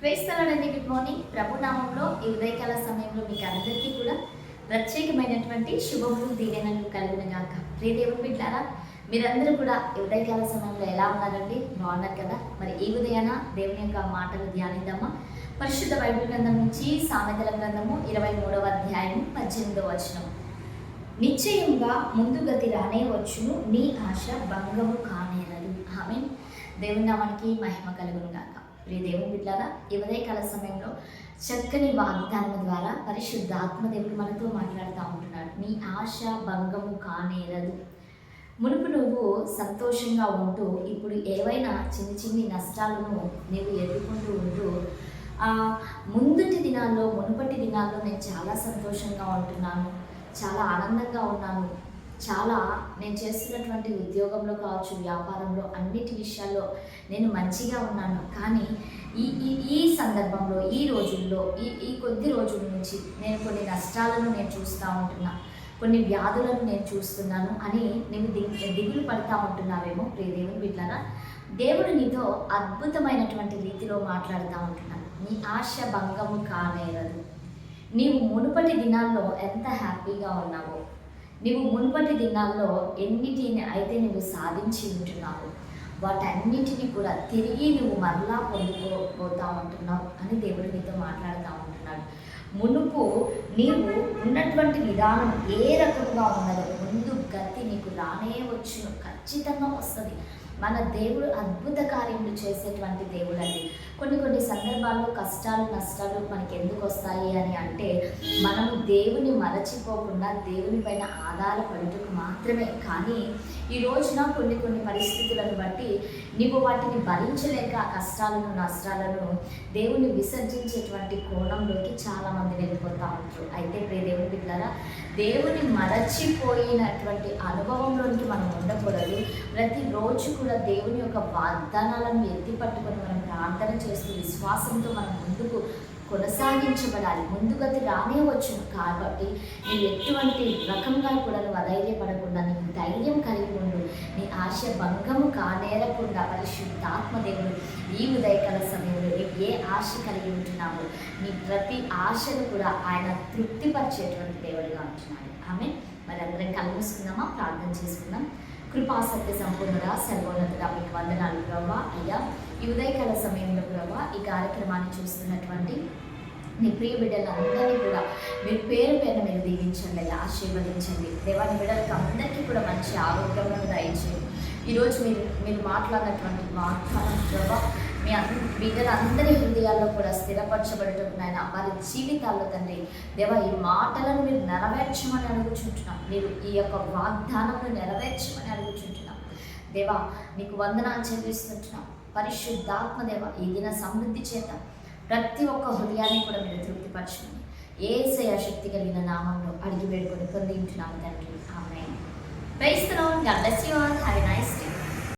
క్రైస్తవులండి, good morning. ప్రభు నామంలో ఈ ఉదయకాల సమయంలో మీకు అందరికీ కూడా ప్రత్యేకమైనటువంటి శుభములు దీవెనలు కలుగును గాక. ప్రియ దేవుని బిడ్డలారా, మీరందరూ కూడా ఈ ఉదయకాల సమయంలో ఎలా ఉన్నారండి? బాగున్నారు కదా? మరి ఈ ఉదయాన దేవుని యొక్క మాటలు ధ్యానిద్దామా? పరిశుద్ధ బైబిల్ గ్రంథం నుంచి సామెతల గ్రంథము 23వ అధ్యాయం 18వ వచనం. నిశ్చయంగా ముందుగతి రానే వచ్చును, నీ ఆశ భంగము కానేరదు. ఆమేన్. దేవుని నామానికి మహిమ కలుగును గాక. ప్రియ దేవుని బిడ్డలారా, ఈ ఉదయకాల సమయంలో చక్కని వాగ్దానం ద్వారా పరిశుద్ధాత్మ దేవుడు మనతో మాట్లాడుతూ ఉంటున్నాడు. నీ ఆశ భంగము కానేరదు. మునుపు నువ్వు సంతోషంగా ఉంటూ ఇప్పుడు ఏవైనా చిన్ని నష్టాలను నీవు ఎదుర్కొంటూ ఉంటూ మునుపటి దినాల్లో నేను చాలా సంతోషంగా ఉంటున్నాను, చాలా ఆనందంగా ఉన్నాను, చాలా నేను చేస్తున్నటువంటి ఉద్యోగంలో కావచ్చు, వ్యాపారంలో, అన్నిటి విషయాల్లో నేను మంచిగా ఉన్నాను. కానీ ఈ సందర్భంలో, ఈ రోజుల్లో, ఈ కొద్ది రోజుల నుంచి నేను కొన్ని నష్టాలను నేను చూస్తూ ఉంటున్నా, కొన్ని వ్యాధులను నేను చూస్తున్నాను అని నేను దిగులు పడుతూ ఉంటున్నావేమో. ప్రియ దేవుని బిడ్డలారా, దేవుడు నీతో అద్భుతమైనటువంటి రీతిలో మాట్లాడుతూ ఉంటున్నాను. నీ ఆశ భంగము కానేరదు. నీవు మునుపటి దినాల్లో ఎంత హ్యాపీగా ఉన్నావో, నీవు మునుపటి దినాల్లో ఎన్నిటిని అయితే నువ్వు సాధించి ఉంటున్నావు, వాటన్నిటిని కూడా తిరిగి నువ్వు మరలా పొందుకోబోతా ఉంటున్నావు అని దేవుడు నీతో మాట్లాడుతూ ఉంటున్నాడు. మునుపు నీవు ఉన్నటువంటి విధానం ఏ రకంగా ఉన్నదో ముందు గతి నీకు రానే వచ్చును, ఖచ్చితంగా వస్తుంది. మన దేవుడు అద్భుత కార్యములు చేసేటువంటి దేవుడు అండి. కొన్ని సందర్భాల్లో కష్టాలు నష్టాలు మనకి ఎందుకు వస్తాయి అని అంటే, మనము దేవుని మరచిపోకుండా దేవుని పైన ఆధారపడుటకు మాత్రమే. కానీ ఈ రోజున కొన్ని పరిస్థితులను బట్టి నీవు వాటిని భరించలేక కష్టాలను నష్టాలను దేవుని విసర్జించేటువంటి కోణంలోకి చాలామంది వెళ్ళిపోతూ ఉంటారు. అయితే ప్రియ దేవుని బిడ్డలారా, దేవుని మరచిపోయినటువంటి అనుభవంలోనికి మనం ఉండకూడదు. ప్రతిరోజు కూడా దేవుని యొక్క వాగ్దానాలను ఎత్తిపట్టుకొని మనం ప్రార్థన చేస్తూ విశ్వాసంతో మనం ముందుకు కొనసాగించబడాలి. ముందుగతి రానే వచ్చును. కాబట్టి నీవు ఎటువంటి రకంగా కూడా నువ్వు అధైర్యపడకుండా నీకు ధైర్యం కలిగి ఉండు. నీ ఆశ భంగము కానేరకుండా పరిశుద్ధాత్మ దేవుడు ఈ ఉదయకాల సమయంలో నీకు ఏ ఆశ కలిగి ఉంటున్నావో నీ ప్రతి ఆశను కూడా ఆయన తృప్తిపరిచేటువంటి దేవుడిగా ఉంటున్నాడు. ఆమె మరి అందరం కలుసుకుందామా? ప్రార్థన చేసుకుందాం. కృపాసక్తి సంపూర్ణగా సర్వోన్నతగా మీకు వందనాలు ప్రభా. అయ్యా, ఈ ఉదయకాల సమయంలో ప్రభా ఈ కార్యక్రమాన్ని చూస్తున్నటువంటి నీ ప్రియ బిడ్డలందరినీ కూడా మీరు పేరు మీరు దీవించండి అయ్యా, ఆశీర్వదించండి. దేవాని బిడ్డలకు అందరికీ కూడా మంచి ఆరోగ్యములను దయచేయండి. ఈరోజు మీరు మాట్లాడినటువంటి వాగ్దానం ప్రభా మీ బిడ్డలందరి హృదయాల్లో కూడా స్థిరపరచబడటం నాయన, వారి జీవితాల్లో తండ్రి దేవా ఈ మాటలను మీరు నెరవేర్చమని అడుగుచుంటున్నాం. మీరు ఈ యొక్క వాగ్దానంను నెరవేర్చమని అడుగుచుంటున్నాం దేవా. నీకు వందనాలు చెల్లిస్తుంటున్నాం పరిశుద్ధాత్మ దేవ. ఈ దిన సమృద్ధి చేత ప్రతి ఒక్క హృదయాన్ని కూడా మీరు తృప్తిపరచమని యేసయ్య శక్తి కలిగిన నామంలో అడిగి వేడుకొని పొందింటున్నాము తండ్రి. Amen. Praise the lord. God bless you all. Have a nice day.